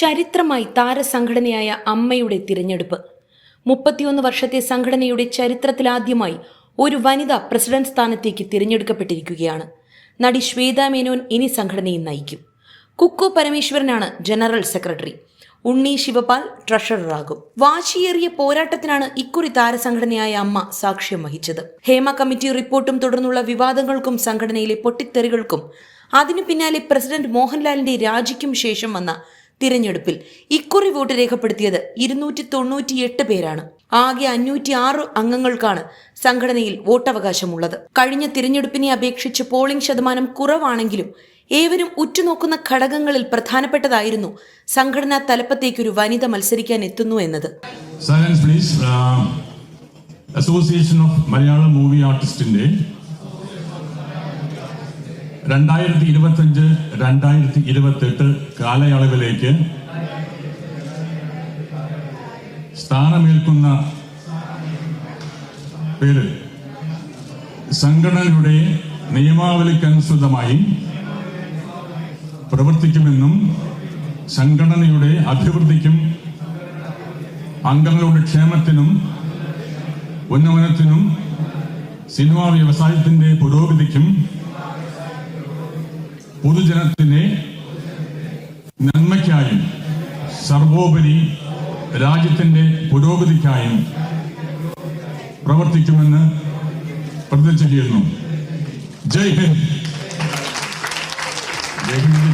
ചരിത്രമായി താരസംഘടനയായ അമ്മയുടെ തിരഞ്ഞെടുപ്പ്. 31 വർഷത്തെ സംഘടനയുടെ ചരിത്രത്തിലാദ്യമായി ഒരു വനിത പ്രസിഡന്റ് സ്ഥാനത്തേക്ക് തിരഞ്ഞെടുക്കപ്പെട്ടിരിക്കുകയാണ്. നടി ശ്വേതാ മേനോൻ ഇനി സംഘടനയെ നയിക്കും. കുക്കു പരമേശ്വരനാണ് ജനറൽ സെക്രട്ടറി. ഉണ്ണി ശിവപാൽ ട്രഷററാകും. വാശിയേറിയ പോരാട്ടത്തിനാണ് ഇക്കുറി താരസംഘടനയായ അമ്മ സാക്ഷ്യം വഹിച്ചത്. ഹേമ കമ്മിറ്റി റിപ്പോർട്ടും തുടർന്നുള്ള വിവാദങ്ങൾക്കും സംഘടനയിലെ പൊട്ടിത്തെറികൾക്കും അതിനു പിന്നാലെ പ്രസിഡന്റ് മോഹൻലാലിന്റെ രാജിക്കും ശേഷം വന്ന തിരഞ്ഞെടുപ്പിൽ ഇക്കുറി വോട്ട് രേഖപ്പെടുത്തിയത് 298 പേരാണ്. ആകെ 506 അംഗങ്ങൾക്കാണ് സംഘടനയിൽ വോട്ടവകാശമുള്ളത്. കഴിഞ്ഞ തിരഞ്ഞെടുപ്പിനെ അപേക്ഷിച്ച് പോളിംഗ് ശതമാനം കുറവാണെങ്കിലും ഏവരും ഉറ്റുനോക്കുന്ന ഘടകങ്ങളിൽ പ്രധാനപ്പെട്ടതായിരുന്നു സംഘടനാ തലപ്പത്തേക്കൊരു വനിത മത്സരിക്കാൻ എത്തുന്നു എന്നത്. അസോസിയേഷൻ ഓഫ് മലയാളം മൂവി ആർട്ടിസ്റ്റിന്റെ 2025-2028 കാലയളവിലേക്ക് സ്ഥാനമേൽക്കുന്ന പേര് സംഘടനയുടെ നിയമാവലിക്കനുസൃതമായി പ്രവർത്തിക്കുമെന്നും സംഘടനയുടെ അഭിവൃദ്ധിക്കും അംഗങ്ങളുടെ ക്ഷേമത്തിനും ഉന്നമനത്തിനും സിനിമാ വ്യവസായത്തിന്റെ പുരോഗതിക്കും പൊതുജനത്തിന്റെ നന്മയ്ക്കായും സർവോപരി രാജ്യത്തിന്റെ പുരോഗതിക്കായും പ്രവർത്തിക്കുമെന്ന് പ്രതിജ്ഞ ചെയ്യുന്നു. ജയ് ഹിന്ദ്. ജയ് ഹിന്ദ്.